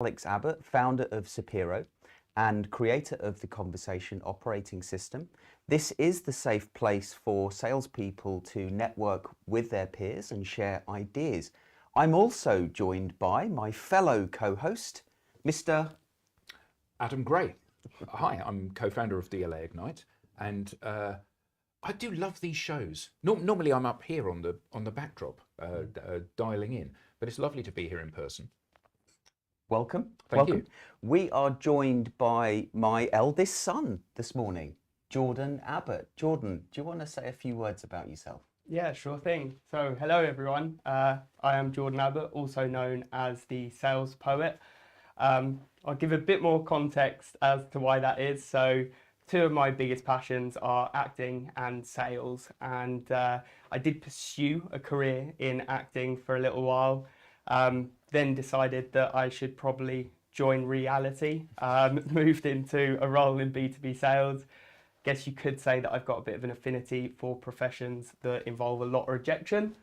Abbott, founder of Sapiro and creator of the Conversation Operating System. This is the safe place for salespeople to network with their peers and share ideas. I'm also joined by my fellow co-host, Mr. Adam Gray. Hi, I'm co-founder of DLA Ignite, and I do love these shows. Normally I'm up here on the backdrop, dialing in, but it's lovely to be here in person. Welcome. Thank you. We are joined by my eldest son this morning, Jordan Abbott. Jordan, do you want to say a few words about yourself? Yeah, sure thing. So, hello everyone. I am Jordan Abbott, also known as the Sales Poet. I'll give a bit more context as to why that is. So, two of my biggest passions are acting and sales, and I did pursue a career in acting for a little while. Then decided that I should probably join reality, moved into a role in B2B sales. Guess you could say that I've got a bit of an affinity for professions that involve a lot of rejection.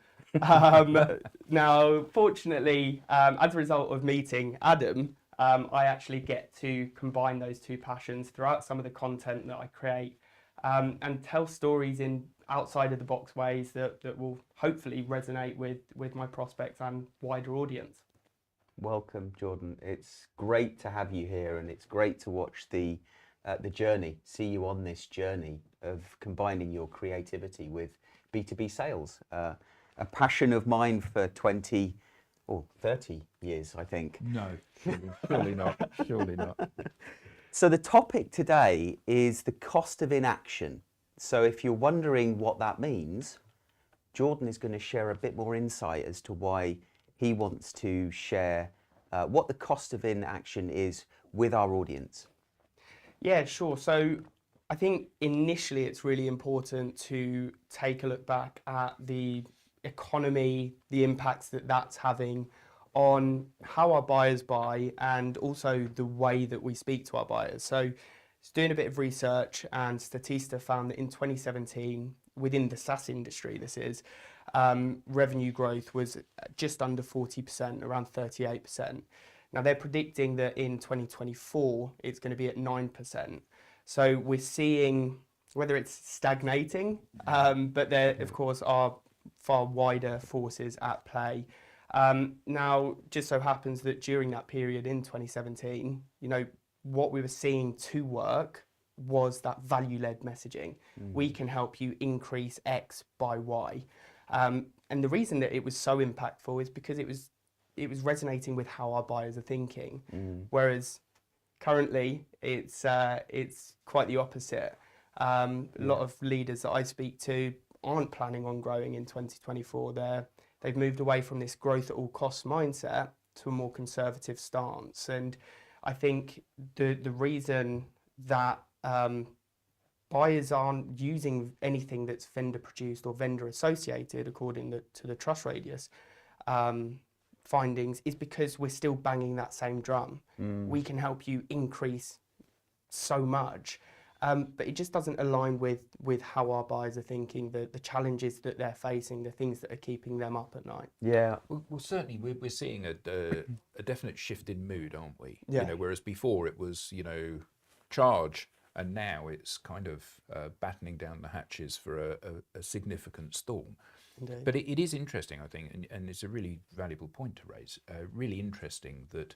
Now, fortunately, as a result of meeting Adam, I actually get to combine those two passions throughout some of the content that I create, and tell stories in outside of the box ways that will hopefully resonate with my prospects and wider audience. Welcome, Jordan. It's great to have you here, and it's great to watch the journey, see you on this journey of combining your creativity with B2B sales. A passion of mine for 20 or 30 years, I think. No, surely not. Surely not. So the topic today is the cost of inaction. So if you're wondering what that means, Jordan is going to share a bit more insight as to why he wants to share what the cost of inaction is with our audience. Yeah, sure. So I think initially it's really important to take a look back at the economy, the impacts that that's having on how our buyers buy, and also the way that we speak to our buyers. So it's doing a bit of research, and Statista found that in 2017, within the SaaS industry, this is, revenue growth was just under 40%, around 38%. Now they're predicting that in 2024, it's going to be at 9%. So we're seeing whether it's stagnating, but there, of course, are far wider forces at play. Now, just so happens that during that period in 2017, what we were seeing to work was that value-led messaging. We can help you increase X by Y. And the reason that it was so impactful is because it was resonating with how our buyers are thinking. Whereas currently it's quite the opposite. A lot of leaders that I speak to aren't planning on growing in 2024. They've moved away from this growth at all costs mindset to a more conservative stance. And I think the reason that buyers aren't using anything that's vendor produced or vendor associated, according to the Trust Radius findings, is because we're still banging that same drum. We can help you increase so much, but it just doesn't align with how our buyers are thinking, the challenges that they're facing, the things that are keeping them up at night. Yeah. Well, certainly we're seeing a definite shift in mood, aren't we? Yeah. Whereas before it was, charge, and now it's kind of battening down the hatches for a significant storm. Indeed. But it is interesting, I think, and it's a really valuable point to raise. Really interesting that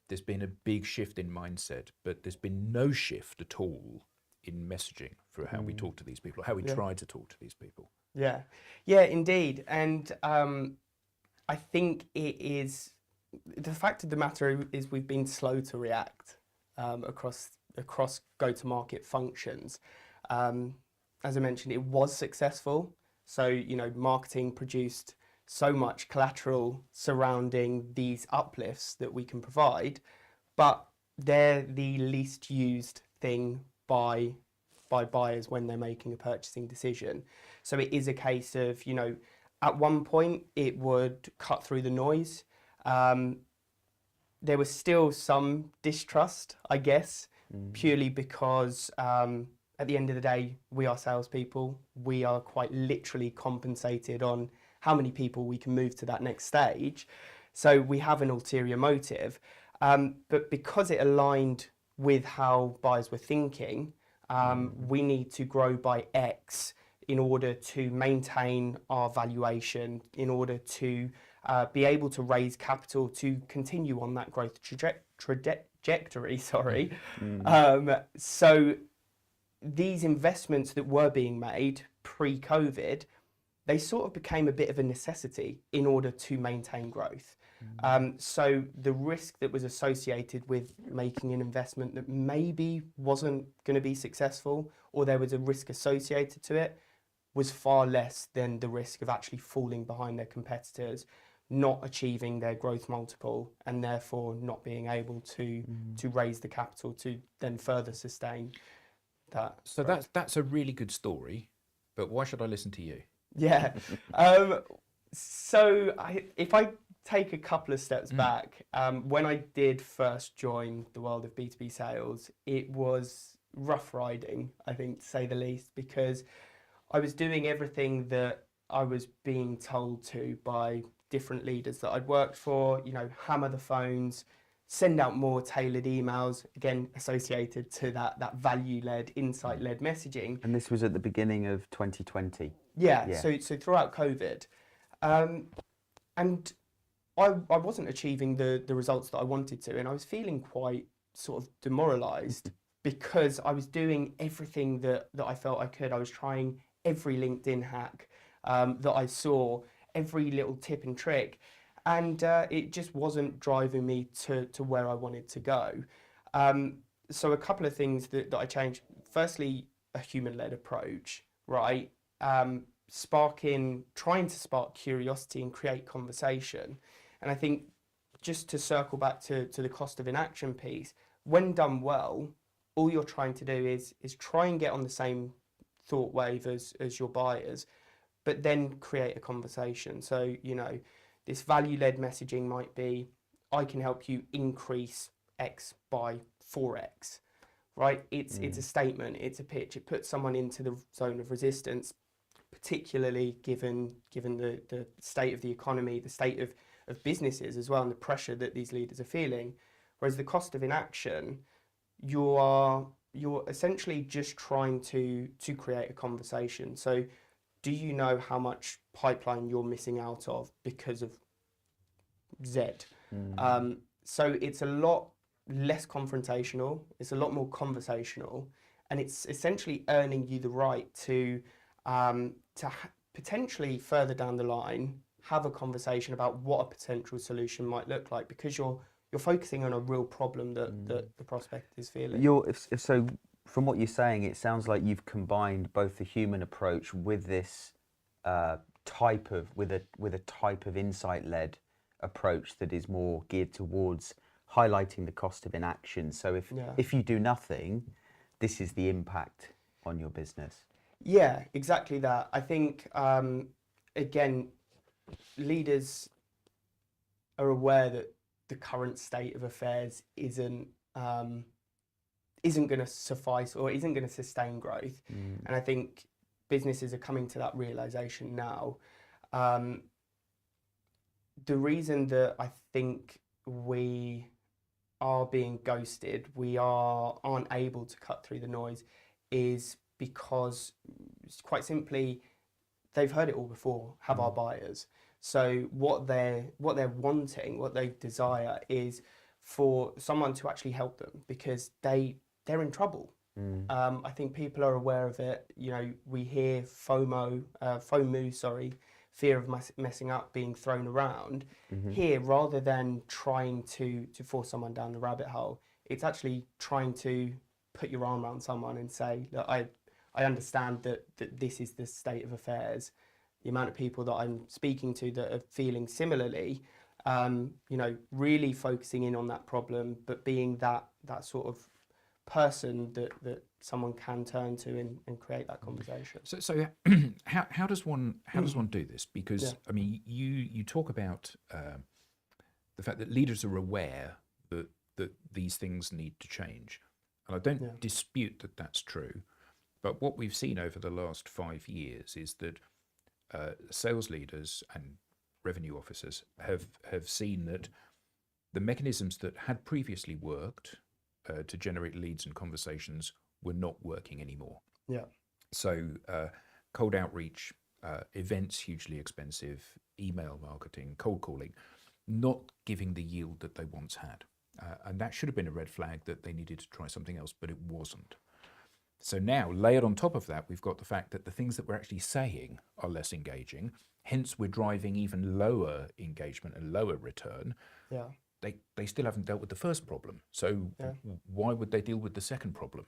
there's been a big shift in mindset, but there's been no shift at all in messaging for how we talk to these people, or how we try to talk to these people. Yeah, indeed. And I think it is, the fact of the matter is we've been slow to react across go-to-market functions. As I mentioned, it was successful. So, marketing produced so much collateral surrounding these uplifts that we can provide, but they're the least used thing by buyers when they're making a purchasing decision. So it is a case of, at one point it would cut through the noise. There was still some distrust, I guess, purely because at the end of the day, we are salespeople. We are quite literally compensated on how many people we can move to that next stage. So we have an ulterior motive. But because it aligned with how buyers were thinking, we need to grow by X in order to maintain our valuation, in order to be able to raise capital to continue on that growth trajectory. Sorry. So these investments that were being made pre-COVID, they sort of became a bit of a necessity in order to maintain growth. So the risk that was associated with making an investment that maybe wasn't going to be successful, or there was a risk associated to it, was far less than the risk of actually falling behind their competitors, not achieving their growth multiple, and therefore not being able to raise the capital to then further sustain that. So that's a really good story, but why should I listen to you? Yeah. So if I take a couple of steps back, when I did first join the world of B2B sales, it was rough riding, I think, to say the least, because I was doing everything that I was being told to by different leaders that I'd worked for, hammer the phones, send out more tailored emails, again, associated to that value-led, insight-led messaging. And this was at the beginning of 2020. Yeah. So throughout COVID. And I wasn't achieving the results that I wanted to, and I was feeling quite sort of demoralized because I was doing everything that I felt I could. I was trying every LinkedIn hack that I saw, every little tip and trick, and it just wasn't driving me to where I wanted to go. So a couple of things that I changed. Firstly, a human-led approach, right? Trying to spark curiosity and create conversation. And I think just to circle back to the cost of inaction piece, when done well, all you're trying to do is try and get on the same thought wave as your buyers, but then create a conversation. So, this value-led messaging might be, I can help you increase X by 4X, right? It's a statement, it's a pitch, it puts someone into the zone of resistance, particularly given the state of the economy, the state of businesses as well, and the pressure that these leaders are feeling. Whereas the cost of inaction, you're essentially just trying to create a conversation. So do you know how much pipeline you're missing out of because of Z? So it's a lot less confrontational, it's a lot more conversational, and it's essentially earning you the right to potentially further down the line have a conversation about what a potential solution might look like, because you're focusing on a real problem that the prospect is feeling. So from what you're saying, it sounds like you've combined both the human approach with this type of insight-led approach that is more geared towards highlighting the cost of inaction. So if you do nothing, this is the impact on your business. Yeah, exactly that. I think, again, leaders are aware that the current state of affairs isn't going to suffice or isn't going to sustain growth. And I think businesses are coming to that realization now. The reason that I think we are being ghosted, we aren't able to cut through the noise, is because quite simply they've heard it all before, have our buyers. So what they're wanting, what they desire, is for someone to actually help them, because they're in trouble. I think people are aware of it. We hear FOMO, fear of messing up, being thrown around. Here, rather than trying to force someone down the rabbit hole, it's actually trying to put your arm around someone and say, look, I understand that this is the state of affairs. The amount of people that I'm speaking to that are feeling similarly, really focusing in on that problem, but being that sort of person that someone can turn to and create that conversation. So how does one do this? Because I mean, you talk about the fact that leaders are aware that these things need to change, and I don't dispute that that's true. But what we've seen over the last 5 years is that sales leaders and revenue officers have seen that the mechanisms that had previously worked to generate leads and conversations were not working anymore. Yeah. So cold outreach, events hugely expensive, email marketing, cold calling, not giving the yield that they once had. And that should have been a red flag that they needed to try something else, but it wasn't. So now, layered on top of that, we've got the fact that the things that we're actually saying are less engaging. Hence, we're driving even lower engagement and lower return. Yeah. They still haven't dealt with the first problem. So Yeah. why would they deal with the second problem?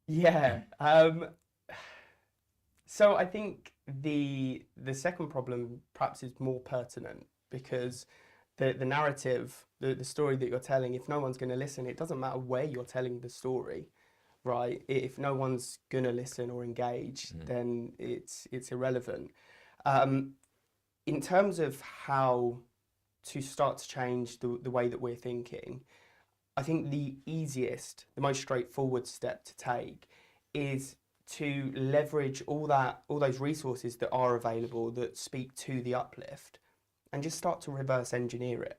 Yeah. So I think the second problem perhaps is more pertinent, because the narrative, the story that you're telling, if no one's going to listen, it doesn't matter where you're telling the story, right? If no one's going to listen or engage, then it's irrelevant. In terms of how to start to change the way that we're thinking, I think the easiest, the most straightforward step to take is to leverage all those resources that are available that speak to the uplift, and just start to reverse engineer it.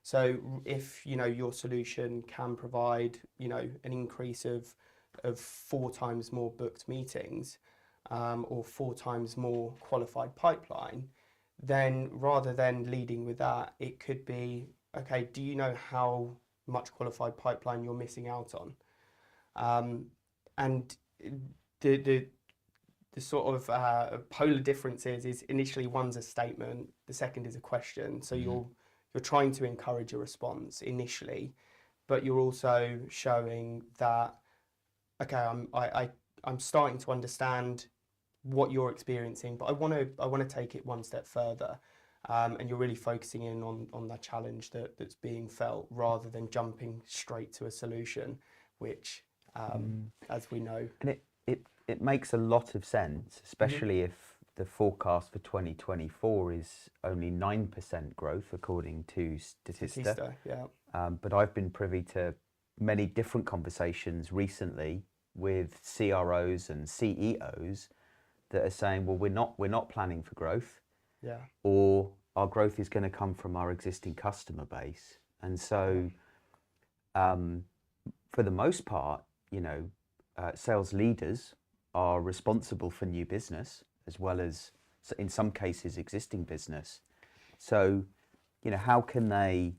So if your solution can provide an increase of 4 times more booked meetings, or 4 times more qualified pipeline, then rather than leading with that, it could be, okay, do you know how much qualified pipeline you're missing out on? And the sort of polar difference is initially one's a statement, the second is a question. So you're trying to encourage a response initially, but you're also showing that, okay, I'm starting to understand what you're experiencing, but I want to take it one step further, and you're really focusing in on that challenge that's being felt, rather than jumping straight to a solution, which, as we know, And it makes a lot of sense, especially if the forecast for 2024 is only 9% growth according to Statista. Yeah. But I've been privy to many different conversations recently with CROs and CEOs that are saying, well, we're not planning for growth, Yeah. or our growth is going to come from our existing customer base. And so, for the most part, sales leaders are responsible for new business as well as, in some cases, existing business. So, how can they,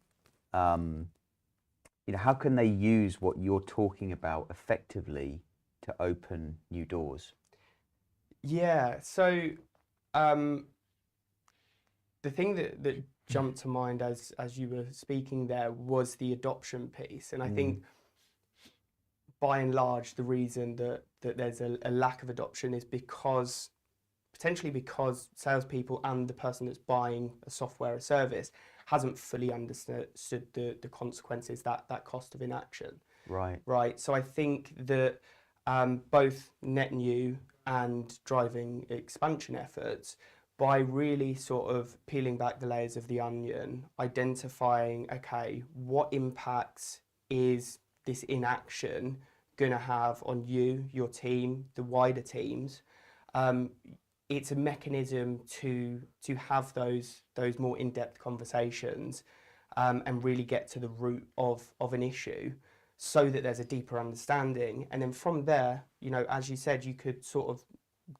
how can they use what you're talking about effectively to open new doors? Yeah. So, the thing that jumped to mind as you were speaking there was the adoption piece, and I think, by and large, the reason that there's a lack of adoption is potentially because salespeople and the person that's buying a software or service hasn't fully understood the consequences, that cost of inaction. Right. So I think that both net new and driving expansion efforts, by really sort of peeling back the layers of the onion, identifying, okay, what impacts is this inaction going to have on you, your team, the wider teams. It's a mechanism to have those more in-depth conversations, and really get to the root of an issue, so that there's a deeper understanding. And then from there, as you said, you could sort of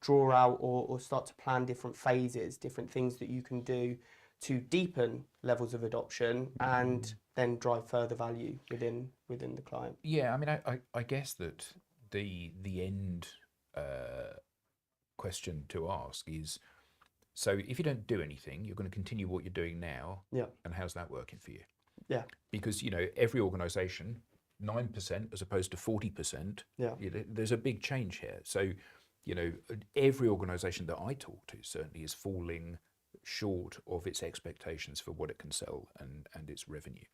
draw out or start to plan different phases, different things that you can do to deepen levels of adoption, and then drive further value within the client. Yeah, I mean, I guess that the end question to ask is, so if you don't do anything, you're going to continue what you're doing now, Yeah. and how's that working for you? Yeah. Because, every organisation, 9% as opposed to 40%, Yeah. There's a big change here. So, every organisation that I talk to certainly is falling short of its expectations for what it can sell and its revenue,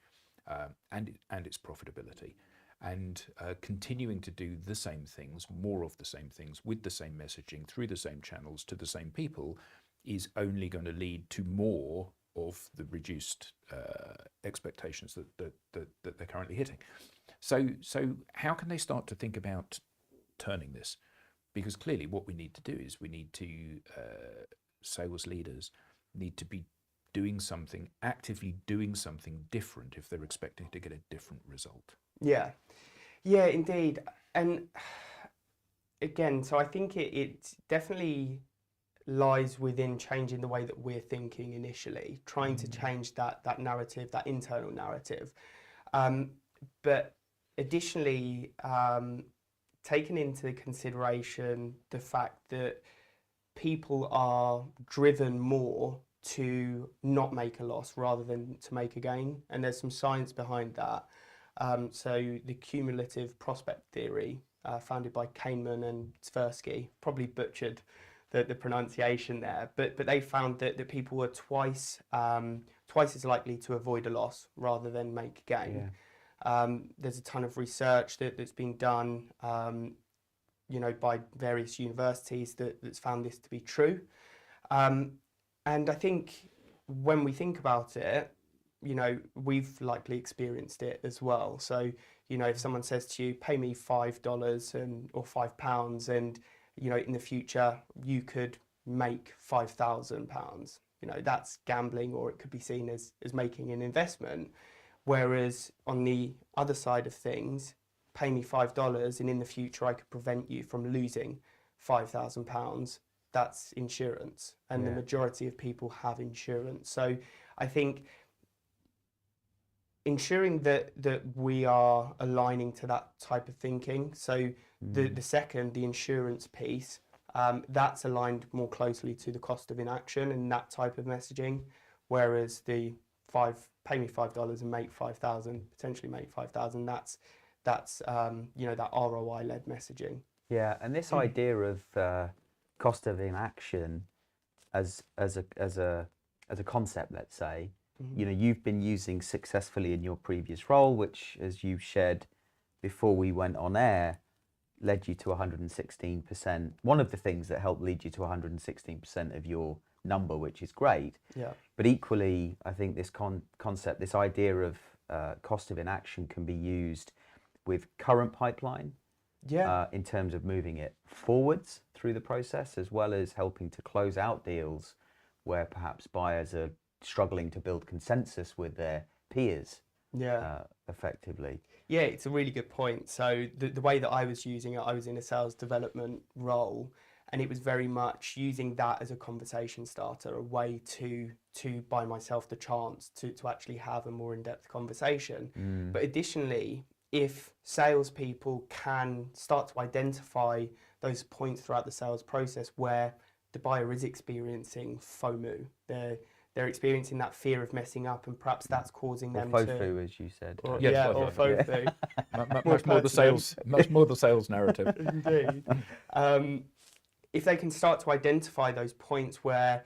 and its profitability, and continuing to do the same things, more of the same things, with the same messaging, through the same channels, to the same people, is only going to lead to more of the reduced expectations that they're currently hitting. So how can they start to think about turning this? Because clearly what we need to do is we need to, sales leaders need to be doing something, actively doing something different if they're expecting to get a different result. Yeah, yeah, indeed. And again, so I think it definitely lies within changing the way that we're thinking initially, trying to change that narrative, that internal narrative. But additionally, taking into consideration the fact that people are driven more to not make a loss rather than to make a gain, and there's some science behind that. So the cumulative prospect theory, founded by Kahneman and Tversky, probably butchered the pronunciation there, but they found that people were twice as likely to avoid a loss rather than make a gain. Yeah. There's a ton of research that's been done, by various universities that's found this to be true. And I think when we think about it, we've likely experienced it as well. So, if someone says to you, pay me $5 or £5, and, in the future, you could make £5,000, that's gambling, or it could be seen as making an investment. Whereas on the other side of things, pay me $5 and in the future I could prevent you from losing £5,000. That's insurance, and the majority of people have insurance. So I think ensuring that we are aligning to that type of thinking. So the second, the insurance piece, that's aligned more closely to the cost of inaction and that type of messaging, whereas the pay me $5 and make 5,000, potentially make 5,000, that's that ROI led messaging. Yeah, and this idea of cost of inaction as a concept, let's say, you've been using successfully in your previous role, which, as you shared before we went on air, led you to 116%. One of the things that helped lead you to 116% of your number, which is great. Yeah. But equally, I think this concept, this idea of cost of inaction can be used with current pipeline, in terms of moving it forwards through the process, as well as helping to close out deals where perhaps buyers are struggling to build consensus with their peers effectively. Yeah, it's a really good point. So the way that I was using it, I was in a sales development role, and it was very much using that as a conversation starter, a way to buy myself the chance to actually have a more in-depth conversation. But additionally, if salespeople can start to identify those points throughout the sales process where the buyer is experiencing FOMO, they're experiencing that fear of messing up, and perhaps that's causing them FOFO, as you said. Or FOFO. Much more the sales narrative. Indeed. If they can start to identify those points where,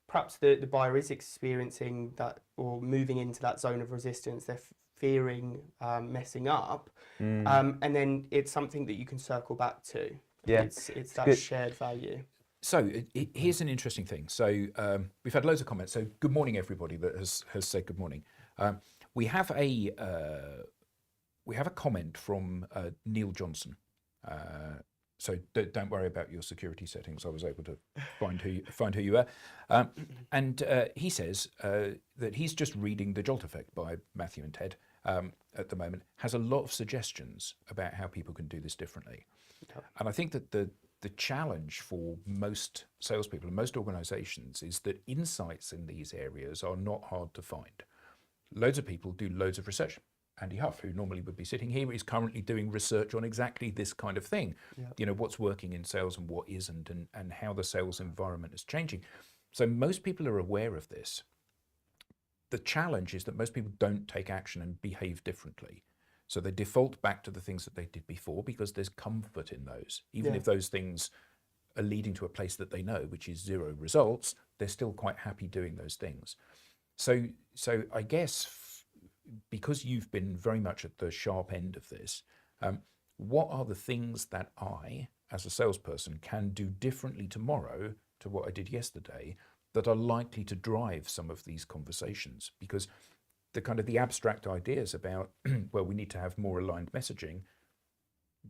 perhaps the buyer is experiencing that or moving into that zone of resistance, they're fearing messing up, and then it's something that you can circle back to. Yeah. It's that good shared value. So here's an interesting thing. So we've had loads of comments. So good morning, everybody that has said good morning. We have a comment from Neil Johnson. So don't worry about your security settings. I was able to find who you are. And he says that he's just reading The Jolt Effect by Matthew and Ted at the moment. Has a lot of suggestions about how people can do this differently. Okay. And I think that the challenge for most salespeople and most organizations is that insights in these areas are not hard to find. Loads of people do loads of research. Andy Huff, who normally would be sitting here, is currently doing research on exactly this kind of thing. Yep. What's working in sales and what isn't, and how the sales environment is changing. So most people are aware of this. The challenge is that most people don't take action and behave differently. So they default back to the things that they did before because there's comfort in those. Even if those things are leading to a place that they know, which is zero results, they're still quite happy doing those things. So I guess because you've been very much at the sharp end of this, what are the things that I, as a salesperson, can do differently tomorrow to what I did yesterday that are likely to drive some of these conversations? Because the kind of the abstract ideas about, well, we need to have more aligned messaging,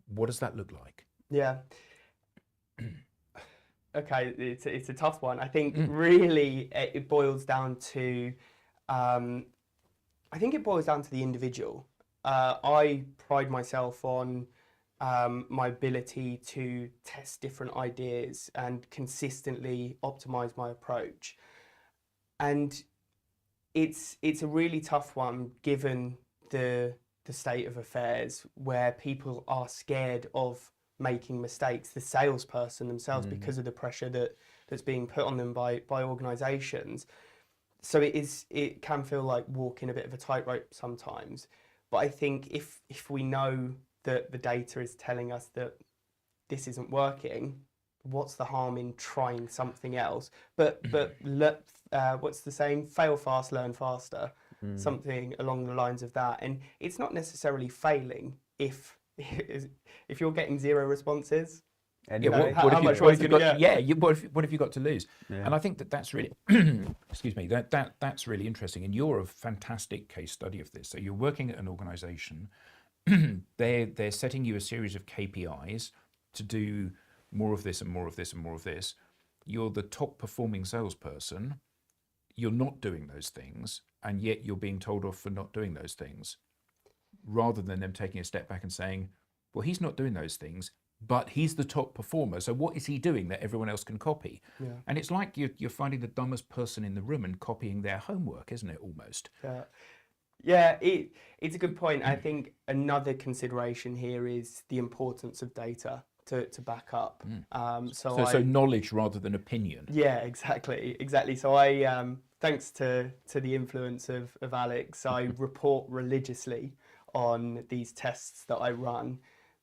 what does that look like? Yeah. Okay, it's a tough one. I think really it boils down to, I think it boils down to the individual. I pride myself on my ability to test different ideas and consistently optimize my approach. And it's a really tough one given the state of affairs where people are scared of making mistakes, the salesperson themselves, because of the pressure that's being put on them by organizations. So it can feel like walking a bit of a tightrope sometimes. But I think if we know that the data is telling us that this isn't working, what's the harm in trying something else? But what's the saying? Fail fast, learn faster. Something along the lines of that. And it's not necessarily failing if you're getting 0 responses. Yeah, how much worse you get? Yeah, what have you got to lose? Yeah. And I think that's really, excuse me, that's really interesting. And you're a fantastic case study of this. So you're working at an organisation. They're setting you a series of KPIs to do more of this and more of this and more of this. You're the top performing salesperson. You're not doing those things, and yet you're being told off for not doing those things, rather than them taking a step back and saying, well, he's not doing those things, but he's the top performer. So what is he doing that everyone else can copy? Yeah. And it's like you're finding the dumbest person in the room and copying their homework, isn't it, almost? Yeah, it's a good point. I think another consideration here is the importance of data to back up. So knowledge rather than opinion. Yeah, exactly. So I, thanks to the influence of Alex, I report religiously on these tests that I run,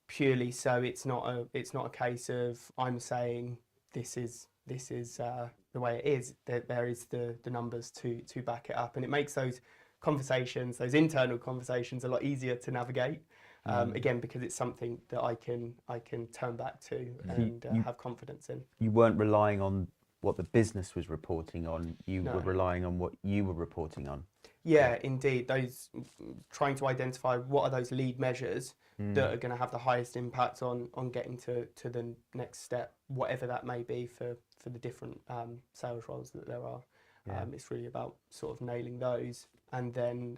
purely so it's not a case of I'm saying this is the way it is. There is the numbers to back it up, and it makes those conversations, those internal conversations, a lot easier to navigate. Again, because it's something that I can turn back to and have confidence in. You weren't relying on what the business was reporting on. You were relying on what you were reporting on. Yeah, indeed. Those trying to identify what are those lead measures that are going to have the highest impact on getting to the next step, whatever that may be for the different sales roles that there are. It's really about sort of nailing those, and then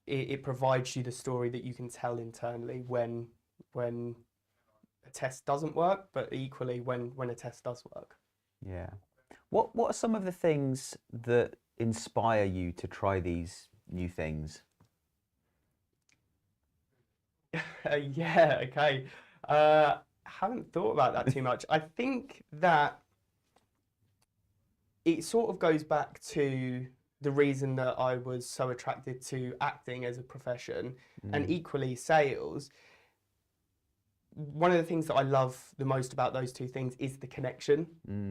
it provides you the story that you can tell internally when a test doesn't work, but equally when a test does work. Yeah. What are some of the things that inspire you to try these new things? Yeah, okay. Haven't thought about that too much. I think that it sort of goes back to the reason that I was so attracted to acting as a profession and equally sales. One of the things that I love the most about those two things is the connection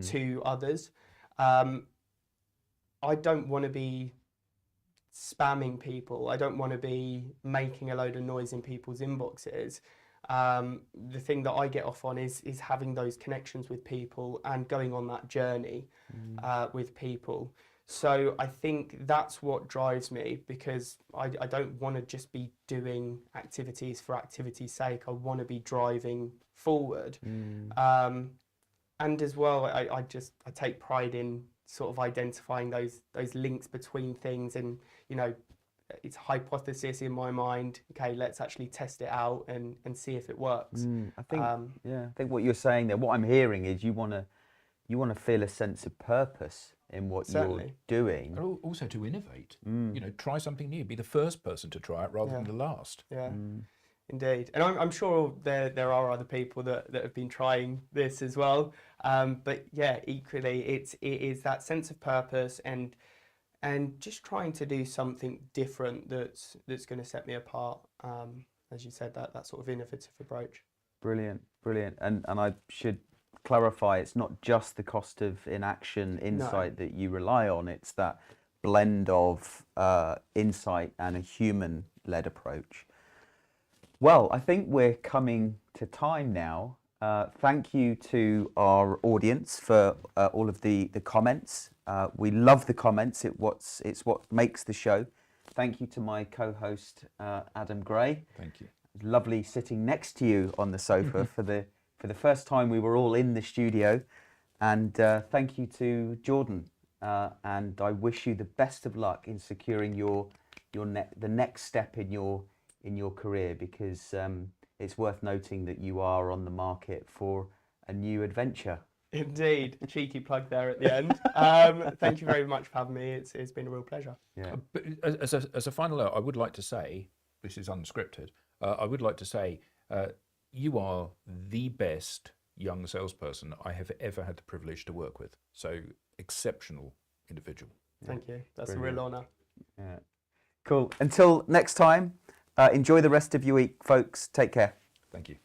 to others. I don't want to be spamming people. I don't want to be making a load of noise in people's inboxes. The thing that I get off on is having those connections with people and going on that journey with people. So I think that's what drives me, because I don't want to just be doing activities for activity's sake. I want to be driving forward. And as well, I take pride in sort of identifying those links between things, and it's a hypothesis in my mind. Okay, let's actually test it out and see if it works. I think what you're saying there, what I'm hearing is you want to feel a sense of purpose in what you're doing. And also to innovate. Try something new. Be the first person to try it rather than the last. Yeah. Indeed, and I'm sure there are other people that have been trying this as well. But yeah, equally, it is that sense of purpose and just trying to do something different that's going to set me apart. As you said, that sort of innovative approach. Brilliant. And I should clarify, it's not just the cost of inaction insight that you rely on. It's that blend of insight and a human-led approach. Well, I think we're coming to time now. Thank you to our audience for all of the comments. We love the comments. It's what makes the show. Thank you to my co-host Adam Gray. Thank you. Lovely sitting next to you on the sofa for For the first time, we were all in the studio, and thank you to Jordan. And I wish you the best of luck in securing the next step in your career, because it's worth noting that you are on the market for a new adventure. Indeed, a cheeky plug there at the end. Thank you very much for having me. It's been a real pleasure. Yeah. But as a final note, I would like to say, this is unscripted, I would like to say you are the best young salesperson I have ever had the privilege to work with. So exceptional individual. Thank you. That's Brilliant. a real honour. Yeah. Cool. Until next time, enjoy the rest of your week, folks. Take care. Thank you.